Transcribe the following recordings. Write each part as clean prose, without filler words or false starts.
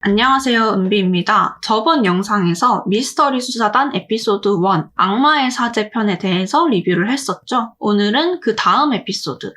안녕하세요, 은비입니다. 저번 영상에서 미스터리 수사단 에피소드 1 악마의 사제 편에 대해서 리뷰를 했었죠. 오늘은 그 다음 에피소드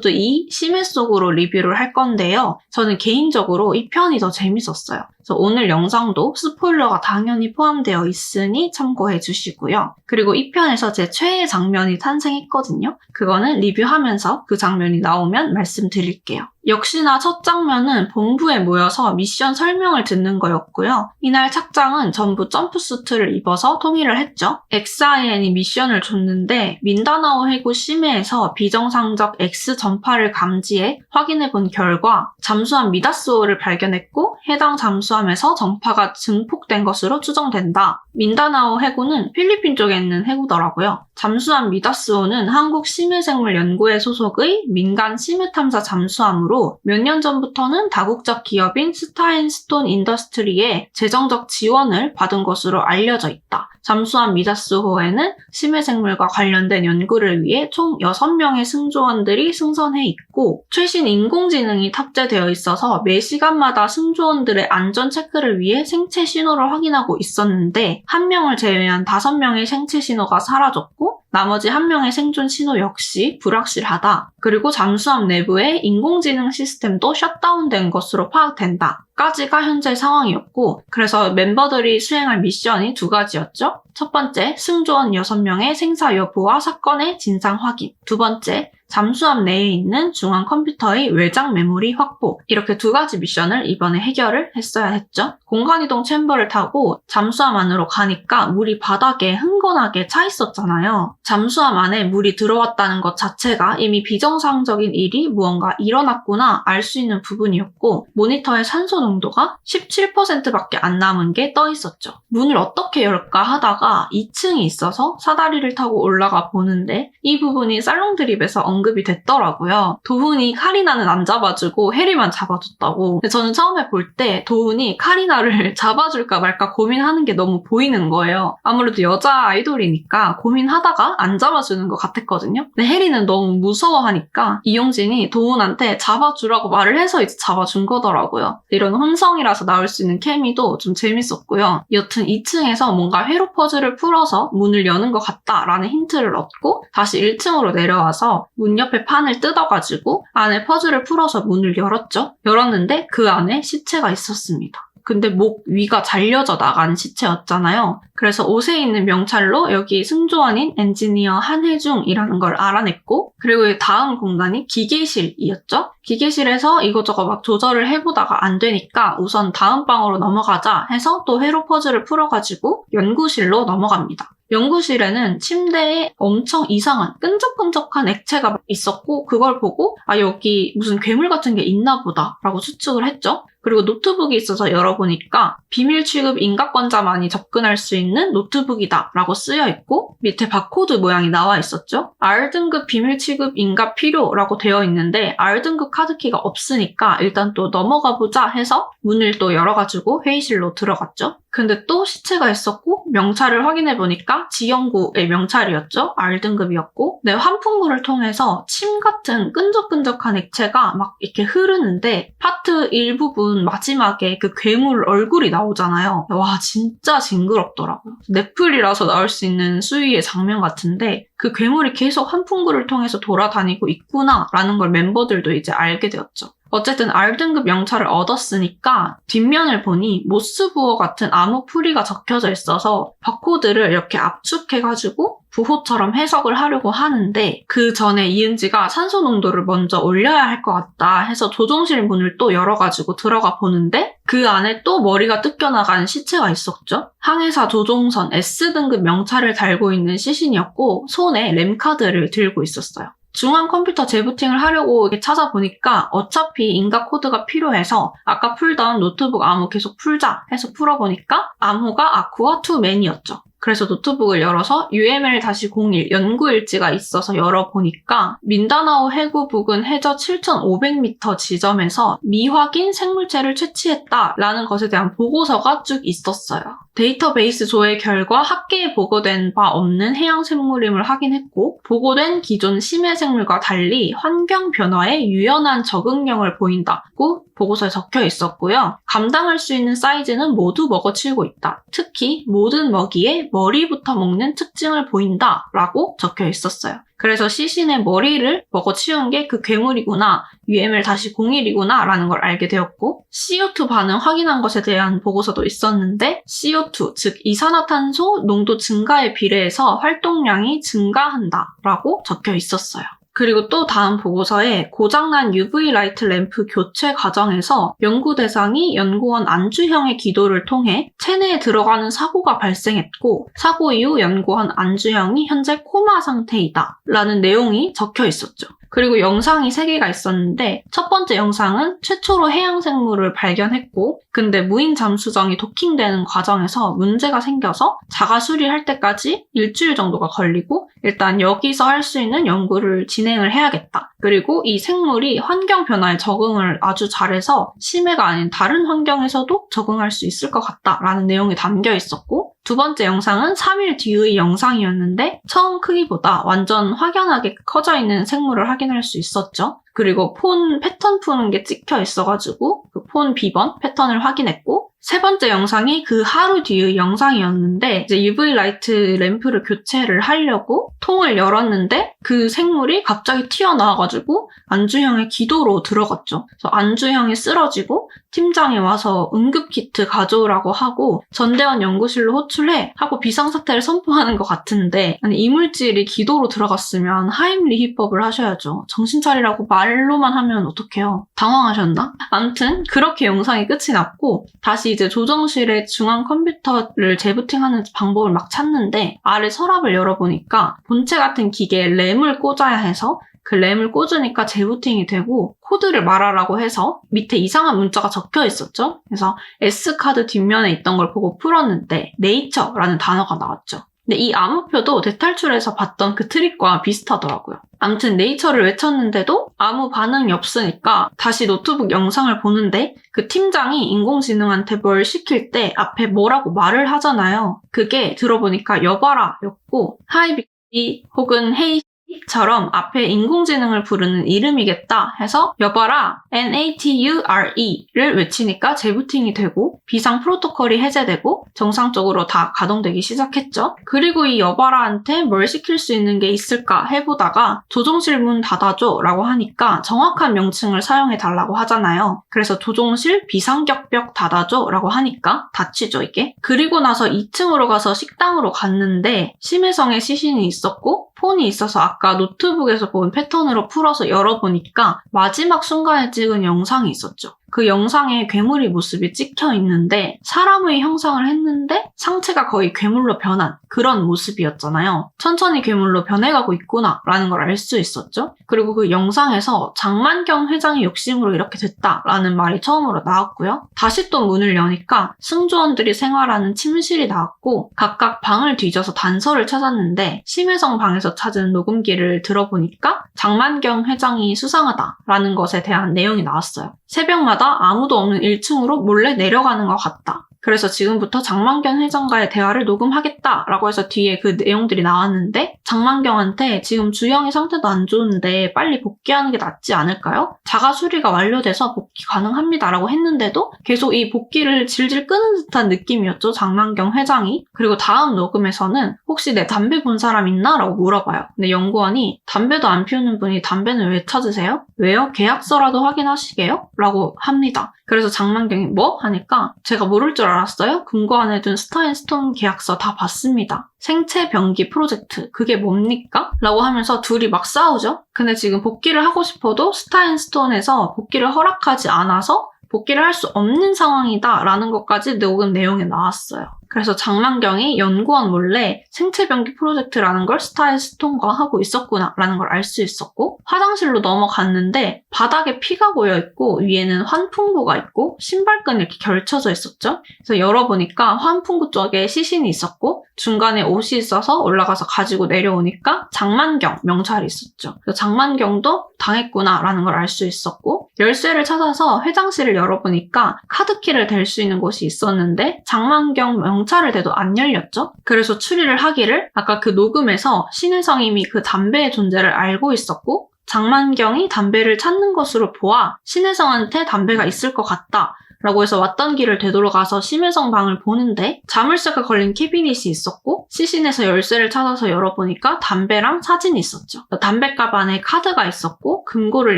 2 심해 속으로 리뷰를 할 건데요. 저는 개인적으로 이 편이 더 재밌었어요. 그래서 오늘 영상도 스포일러가 당연히 포함되어 있으니 참고해 주시고요. 그리고 이 편에서 제 최애 장면이 탄생했거든요. 그거는 리뷰하면서 그 장면이 나오면 말씀드릴게요. 역시나 첫 장면은 본부에 모여서 미션 설명을 듣는 거였고요. 이날 착장은 전부 점프수트를 입어서 통일을 했죠. XIN이 미션을 줬는데 민다나오 해구 심해에서 비정상적 X 전파를 감지해 확인해본 결과 잠수함 미다스호를 발견했고 해당 잠수함에서 전파가 증폭된 것으로 추정된다. 민다나오 해구는 필리핀 쪽에 있는 해구더라고요. 잠수함 미다스호는 한국 심해생물연구회 소속의 민간 심해탐사 잠수함으로 몇 년 전부터는 다국적 기업인 스타인스톤 인더스트리의 재정적 지원을 받은 것으로 알려져 있다. 잠수함 미다스호에는 심해생물과 관련된 연구를 위해 총 6명의 승조원들이 승선해 있고 최신 인공지능이 탑재되어 있어서 매 시간마다 승조원들의 안전 체크를 위해 생체 신호를 확인하고 있었는데 한 명을 제외한 5명의 생체 신호가 사라졌고 나머지 1명의 생존 신호 역시 불확실하다. 그리고 잠수함 내부의 인공지능 시스템도 셧다운된 것으로 파악된다. 까지가 현재 상황이었고 그래서 멤버들이 수행할 미션이 2가지였죠. 첫 번째, 승조원 6명의 생사 여부와 사건의 진상 확인. 두 번째, 잠수함 내에 있는 중앙 컴퓨터의 외장 메모리 확보. 이렇게 2가지 미션을 이번에 해결을 했어야 했죠. 공간이동 챔버를 타고 잠수함 안으로 가니까 물이 바닥에 흥건하게 차 있었잖아요. 잠수함 안에 물이 들어왔다는 것 자체가 이미 비정상적인 일이 무언가 일어났구나 알 수 있는 부분이었고 모니터의 산소 농도가 17%밖에 안 남은 게 떠 있었죠. 문을 어떻게 열까 하다가 2층이 있어서 사다리를 타고 올라가 보는데 이 부분이 살롱드립에서 언급이 됐더라고요. 도훈이 카리나는 안 잡아주고 해리만 잡아줬다고. 근데 저는 처음에 볼 때 도훈이 카리나를 잡아줄까 말까 고민하는 게 너무 보이는 거예요. 아무래도 여자 아이돌이니까 고민하다가 안 잡아주는 것 같았거든요. 근데 해리는 너무 무서워하니까 이용진이 도훈한테 잡아주라고 말을 해서 이제 잡아준 거더라고요. 이런 혼성이라서 나올 수 있는 케미도 좀 재밌었고요. 여튼 2층에서 뭔가 회로 퍼즐을 풀어서 문을 여는 것 같다라는 힌트를 얻고 다시 1층으로 내려와서 문 옆에 판을 뜯어가지고 안에 퍼즐을 풀어서 문을 열었죠. 열었는데 그 안에 시체가 있었습니다. 근데 목 위가 잘려져 나간 시체였잖아요. 그래서 옷에 있는 명찰로 여기 승조원인 엔지니어 한혜중이라는 걸 알아냈고 그리고 다음 공간이 기계실이었죠. 기계실에서 이것저것 막 조절을 해보다가 안 되니까 우선 다음 방으로 넘어가자 해서 또 회로 퍼즐을 풀어가지고 연구실로 넘어갑니다. 연구실에는 침대에 엄청 이상한 끈적끈적한 액체가 있었고 그걸 보고 아 여기 무슨 괴물 같은 게 있나 보다 라고 추측을 했죠. 그리고 노트북이 있어서 열어보니까 비밀 취급 인가권자만이 접근할 수 있는 노트북이다 라고 쓰여있고 밑에 바코드 모양이 나와 있었죠. R등급 비밀 취급 인가 필요라고 되어 있는데 R등급 카드키가 없으니까 일단 또 넘어가보자 해서 문을 또 열어가지고 회의실로 들어갔죠. 근데 또 시체가 있었고 명찰을 확인해보니까 지영구의 명찰이었죠. R등급이었고 네, 환풍구를 통해서 침 같은 끈적끈적한 액체가 막 이렇게 흐르는데 파트 일부분 마지막에 그 괴물 얼굴이 나오잖아요. 와 진짜 징그럽더라고요. 넷플이라서 나올 수 있는 수위의 장면 같은데 그 괴물이 계속 환풍구를 통해서 돌아다니고 있구나 라는 걸 멤버들도 이제 알게 되었죠. 어쨌든 R등급 명찰을 얻었으니까 뒷면을 보니 모스부호 같은 암호 풀이가 적혀져 있어서 바코드를 이렇게 압축해가지고 부호처럼 해석을 하려고 하는데 그 전에 이은지가 산소 농도를 먼저 올려야 할 것 같다 해서 조종실 문을 또 열어가지고 들어가 보는데 그 안에 또 머리가 뜯겨나간 시체가 있었죠. 항해사 조종선 S등급 명찰을 달고 있는 시신이었고 손에 램카드를 들고 있었어요. 중앙 컴퓨터 재부팅을 하려고 찾아보니까 어차피 인가 코드가 필요해서 아까 풀던 노트북 암호 계속 풀자 해서 풀어보니까 암호가 아쿠아 투맨이었죠. 그래서 노트북을 열어서 UML-01 연구일지가 있어서 열어보니까 민다나오 해구 부근 해저 7,500m 지점에서 미확인 생물체를 채취했다라는 것에 대한 보고서가 쭉 있었어요. 데이터베이스 조회 결과 학계에 보고된 바 없는 해양 생물임을 확인했고 보고된 기존 심해 생물과 달리 환경 변화에 유연한 적응력을 보인다고 보고서에 적혀 있었고요. 감당할 수 있는 사이즈는 모두 먹어치우고 있다. 특히 모든 먹이에 머리부터 먹는 특징을 보인다라고 적혀 있었어요. 그래서 시신의 머리를 먹어치운 게 그 괴물이구나, UML-01이구나 라는 걸 알게 되었고 CO2 반응 확인한 것에 대한 보고서도 있었는데 CO2, 즉 이산화탄소 농도 증가에 비례해서 활동량이 증가한다 라고 적혀 있었어요. 그리고 또 다음 보고서에 고장난 UV 라이트 램프 교체 과정에서 연구 대상이 연구원 안주형의 기도를 통해 체내에 들어가는 사고가 발생했고 사고 이후 연구원 안주형이 현재 코마 상태이다 라는 내용이 적혀 있었죠. 그리고 영상이 3개가 있었는데 첫 번째 영상은 최초로 해양생물을 발견했고 근데 무인 잠수정이 도킹되는 과정에서 문제가 생겨서 자가 수리할 때까지 일주일 정도가 걸리고 일단 여기서 할 수 있는 연구를 진행을 해야겠다. 그리고 이 생물이 환경 변화에 적응을 아주 잘해서 심해가 아닌 다른 환경에서도 적응할 수 있을 것 같다라는 내용이 담겨 있었고 두 번째 영상은 3일 뒤의 영상이었는데 처음 크기보다 완전 확연하게 커져 있는 생물을 확인할 수 있었죠. 그리고 폰 패턴 푸는 게 찍혀 있어가지고 그 폰 비번 패턴을 확인했고 세 번째 영상이 그 하루 뒤의 영상이었는데 이제 UV 라이트 램프를 교체를 하려고 통을 열었는데 그 생물이 갑자기 튀어나와가지고 안주형의 기도로 들어갔죠. 그래서 안주형이 쓰러지고 팀장이 와서 응급키트 가져오라고 하고 전대원 연구실로 호출해 하고 비상사태를 선포하는 것 같은데 아니 이물질이 기도로 들어갔으면 하임리히법을 하셔야죠. 정신 차리라고 말로만 하면 어떡해요. 당황하셨나? 암튼 그렇게 영상이 끝이 났고 다시 이제 조정실에 중앙 컴퓨터를 재부팅하는 방법을 막 찾는데 아래 서랍을 열어보니까 본체 같은 기계에 램을 꽂아야 해서 그 램을 꽂으니까 재부팅이 되고 코드를 말하라고 해서 밑에 이상한 문자가 적혀 있었죠. 그래서 S카드 뒷면에 있던 걸 보고 풀었는데 네이처라는 단어가 나왔죠. 근데 이 암호표도 대탈출에서 봤던 그 트릭과 비슷하더라고요. 암튼 네이처를 외쳤는데도 아무 반응이 없으니까 다시 노트북 영상을 보는데 그 팀장이 인공지능한테 뭘 시킬 때 앞에 뭐라고 말을 하잖아요. 그게 들어보니까 여봐라 였고 하이비키 혹은 헤이 처럼 앞에 인공지능을 부르는 이름이겠다 해서 여봐라 NATURE를 외치니까 재부팅이 되고 비상 프로토콜이 해제되고 정상적으로 다 가동되기 시작했죠. 그리고 이 여봐라한테 뭘 시킬 수 있는 게 있을까 해보다가 조종실 문 닫아줘 라고 하니까 정확한 명칭을 사용해 달라고 하잖아요. 그래서 조종실 비상격벽 닫아줘 라고 하니까 닫히죠 이게. 그리고 나서 2층으로 가서 식당으로 갔는데 심해성에 시신이 있었고 폰이 있어서 아까 노트북에서 본 패턴으로 풀어서 열어보니까 마지막 순간에 찍은 영상이 있었죠. 그 영상에 괴물의 모습이 찍혀 있는데 사람의 형상을 했는데 상체가 거의 괴물로 변한 그런 모습이었잖아요. 천천히 괴물로 변해가고 있구나 라는 걸 알 수 있었죠. 그리고 그 영상에서 장만경 회장의 욕심으로 이렇게 됐다라는 말이 처음으로 나왔고요. 다시 또 문을 여니까 승조원들이 생활하는 침실이 나왔고 각각 방을 뒤져서 단서를 찾았는데 심해성 방에서 찾은 녹음기를 들어보니까 장만경 회장이 수상하다라는 것에 대한 내용이 나왔어요. 새벽마다 아무도 없는 1층으로 몰래 내려가는 것 같다. 그래서 지금부터 장만경 회장과의 대화를 녹음하겠다라고 해서 뒤에 그 내용들이 나왔는데 장만경한테 지금 주영이 상태도 안 좋은데 빨리 복귀하는 게 낫지 않을까요? 자가 수리가 완료돼서 복귀 가능합니다라고 했는데도 계속 이 복귀를 질질 끄는 듯한 느낌이었죠. 장만경 회장이. 그리고 다음 녹음에서는 혹시 내 담배 본 사람 있나? 라고 물어봐요. 근데 연구원이 담배도 안 피우는 분이 담배는 왜 찾으세요? 왜요? 계약서라도 확인하시게요? 라고 합니다. 그래서 장만경이 뭐? 하니까 제가 모를 줄 알았어요? 금고 안에 둔 스타앤스톤 계약서 다 봤습니다. 생체 병기 프로젝트 그게 뭡니까? 라고 하면서 둘이 막 싸우죠. 근데 지금 복귀를 하고 싶어도 스타앤스톤에서 복귀를 허락하지 않아서 복귀를 할 수 없는 상황이다 라는 것까지 녹음 내용에 나왔어요. 그래서 장만경이 연구원 몰래 생체병기 프로젝트라는 걸 스타일 스톤과 하고 있었구나라는 걸 알 수 있었고, 화장실로 넘어갔는데 바닥에 피가 고여있고 위에는 환풍구가 있고 신발끈이 이렇게 결쳐져 있었죠. 그래서 열어보니까 환풍구 쪽에 시신이 있었고 중간에 옷이 있어서 올라가서 가지고 내려오니까 장만경 명찰이 있었죠. 그래서 장만경도 당했구나라는 걸 알 수 있었고, 열쇠를 찾아서 회장실을 열어보니까 카드키를 댈 수 있는 곳이 있었는데 장만경 명찰을 대도 안 열렸죠. 그래서 추리를 하기를 아까 그 녹음에서 신혜성님이 그 담배의 존재를 알고 있었고 장만경이 담배를 찾는 것으로 보아 신혜성한테 담배가 있을 것 같다 라고 해서 왔던 길을 되돌아가서 심혜성 방을 보는데 자물쇠가 걸린 캐비닛이 있었고 시신에서 열쇠를 찾아서 열어보니까 담배랑 사진이 있었죠. 담배갑 안에 카드가 있었고 금고를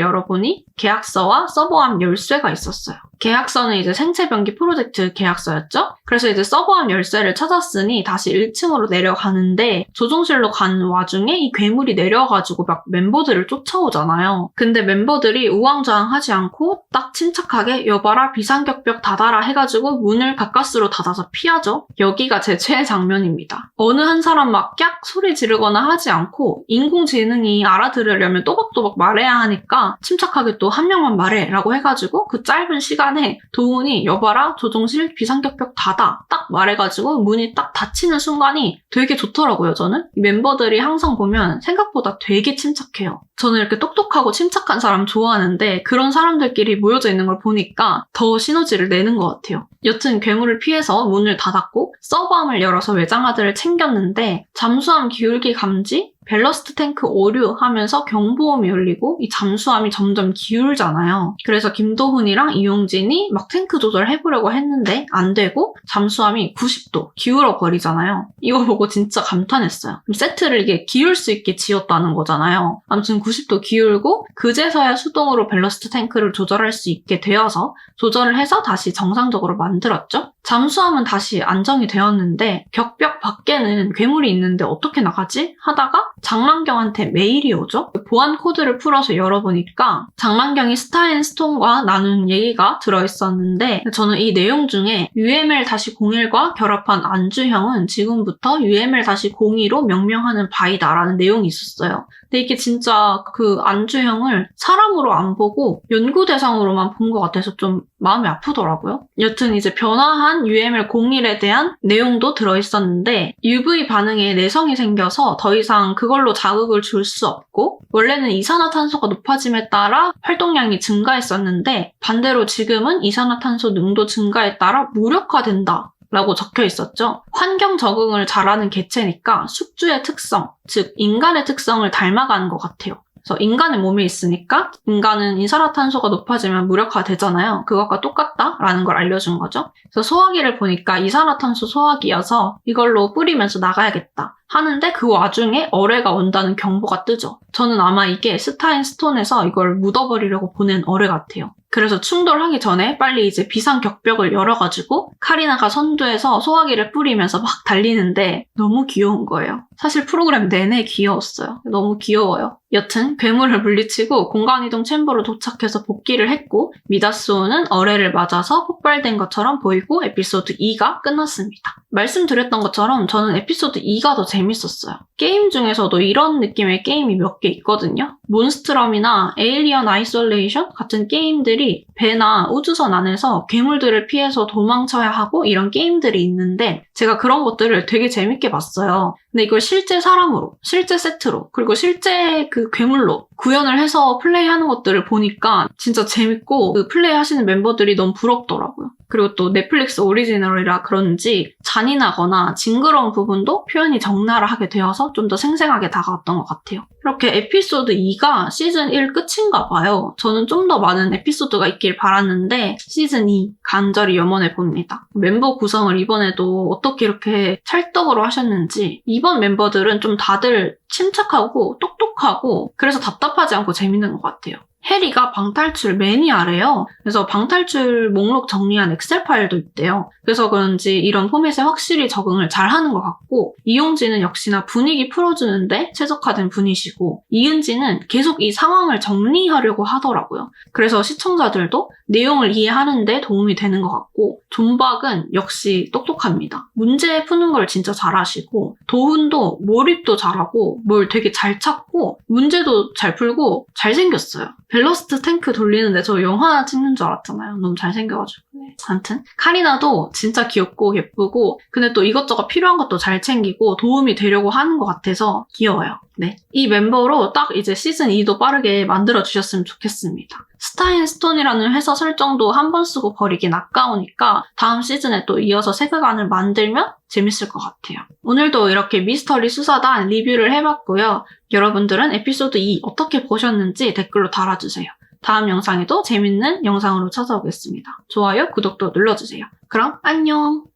열어보니 계약서와 서버함 열쇠가 있었어요. 계약서는 이제 생체병기 프로젝트 계약서였죠. 그래서 이제 서버함 열쇠를 찾았으니 다시 1층으로 내려가는데 조종실로 가는 와중에 이 괴물이 내려와가지고 막 멤버들을 쫓아오잖아요. 근데 멤버들이 우왕좌왕하지 않고 딱 침착하게 여봐라 비상격벽 닫아라 해가지고 문을 가까스로 닫아서 피하죠. 여기가 제 최애 장면입니다. 어느 한 사람 막 깍 소리 지르거나 하지 않고 인공지능이 알아들으려면 또박또박 말해야 하니까 침착하게 또 한 명만 말해 라고 해가지고 그 짧은 시간에 도훈이 여봐라 조종실 비상격벽 닫아 딱 말해가지고 문이 딱 닫히는 순간이 되게 좋더라고요. 저는 이 멤버들이 항상 보면 생각보다 되게 침착해요. 저는 이렇게 똑똑하고 침착한 사람 좋아하는데 그런 사람들끼리 모여져 있는 걸 보니까 더 시너지를 내는 것 같아요. 여튼 괴물을 피해서 문을 닫았고 서버함을 열어서 외장하드를 챙겼는데 잠수함 기울기 감지, 밸러스트 탱크 오류 하면서 경보음이 울리고 이 잠수함이 점점 기울잖아요. 그래서 김도훈이랑 이용진이 막 탱크 조절해보려고 했는데 안 되고 잠수함이 90도 기울어 버리잖아요. 이거 보고 진짜 감탄했어요. 세트를 이게 기울 수 있게 지었다는 거잖아요. 아무튼 90도 기울고 그제서야 수동으로 밸러스트 탱크를 조절할 수 있게 되어서 조절을 해서 다시 정상적으로 만들었죠. 잠수함은 다시 안정이 되었는데 격벽 밖에는 괴물이 있는데 어떻게 나가지? 하다가 장만경한테 메일이 오죠. 보안 코드를 풀어서 열어보니까 장만경이 스타앤스톤과 나눈 얘기가 들어있었는데 저는 이 내용 중에 UML-01과 결합한 안주형은 지금부터 UML-02로 명명하는 바이다라는 내용이 있었어요. 근데 이게 진짜 그 안주형을 사람으로 안 보고 연구 대상으로만 본 것 같아서 좀 마음이 아프더라고요. 여튼 이제 변화한 UML-01에 대한 내용도 들어있었는데 UV 반응에 내성이 생겨서 더 이상 그걸로 자극을 줄 수 없고 원래는 이산화탄소가 높아짐에 따라 활동량이 증가했었는데 반대로 지금은 이산화탄소 능도 증가에 따라 무력화된다. 라고 적혀 있었죠. 환경 적응을 잘하는 개체니까 숙주의 특성, 즉 인간의 특성을 닮아가는 것 같아요. 그래서 인간의 몸에 있으니까 인간은 이산화탄소가 높아지면 무력화되잖아요. 그것과 똑같다라는 걸 알려준 거죠. 그래서 소화기를 보니까 이산화탄소 소화기여서 이걸로 뿌리면서 나가야겠다 하는데 그 와중에 어뢰가 온다는 경보가 뜨죠. 저는 아마 이게 스타인스톤에서 이걸 묻어버리려고 보낸 어뢰 같아요. 그래서 충돌하기 전에 빨리 이제 비상격벽을 열어가지고 카리나가 선두에서 소화기를 뿌리면서 막 달리는데 너무 귀여운 거예요. 사실 프로그램 내내 귀여웠어요. 너무 귀여워요. 여튼 괴물을 물리치고 공간이동 챔버로 도착해서 복귀를 했고 미다스오는 어뢰를 맞아서 폭발된 것처럼 보이고 에피소드 2가 끝났습니다. 말씀드렸던 것처럼 저는 에피소드 2가 더 재밌었어요. 게임 중에서도 이런 느낌의 게임이 몇 개 있거든요. 몬스트럼이나 에일리언 아이솔레이션 같은 게임들이 배나 우주선 안에서 괴물들을 피해서 도망쳐야 하고 이런 게임들이 있는데 제가 그런 것들을 되게 재밌게 봤어요. 근데 이걸 실제 사람으로, 실제 세트로, 그리고 실제 그 괴물로 구현을 해서 플레이하는 것들을 보니까 진짜 재밌고 그 플레이하시는 멤버들이 너무 부럽더라고요. 그리고 또 넷플릭스 오리지널이라 그런지 잔인하거나 징그러운 부분도 표현이 적나라하게 되어서 좀 더 생생하게 다가왔던 것 같아요. 이렇게 에피소드 2가 시즌 1 끝인가 봐요. 저는 좀 더 많은 에피소드가 있길 바랐는데 시즌 2 간절히 염원해 봅니다. 멤버 구성을 이번에도 어떻게 이렇게 찰떡으로 하셨는지 이번 멤버들은 좀 다들 침착하고 똑똑하고 그래서 답답하지 않고 재밌는 것 같아요. 해리가 방탈출 매니아래요. 그래서 방탈출 목록 정리한 엑셀 파일도 있대요. 그래서 그런지 이런 포맷에 확실히 적응을 잘하는 것 같고, 이용진은 역시나 분위기 풀어주는데 최적화된 분이시고, 이은지는 계속 이 상황을 정리하려고 하더라고요. 그래서 시청자들도 내용을 이해하는데 도움이 되는 것 같고, 존박은 역시 똑똑합니다. 문제 푸는 걸 진짜 잘하시고, 도훈도 몰입도 잘하고 뭘 되게 잘 찾고 문제도 잘 풀고 잘생겼어요. 벨러스트 탱크 돌리는데 저 영화 찍는 줄 알았잖아요. 너무 잘생겨가지고. 네. 아무튼 카리나도 진짜 귀엽고 예쁘고, 근데 또 이것저것 필요한 것도 잘 챙기고 도움이 되려고 하는 것 같아서 귀여워요. 네. 이 멤버로 딱 이제 시즌 2도 빠르게 만들어주셨으면 좋겠습니다. 스타앤스톤이라는 회사 설정도 한 번 쓰고 버리긴 아까우니까 다음 시즌에 또 이어서 세계관을 만들면 재밌을 것 같아요. 오늘도 이렇게 미스터리 수사단 리뷰를 해봤고요. 여러분들은 에피소드 2 어떻게 보셨는지 댓글로 달아주세요. 다음 영상에도 재밌는 영상으로 찾아오겠습니다. 좋아요, 구독도 눌러주세요. 그럼 안녕!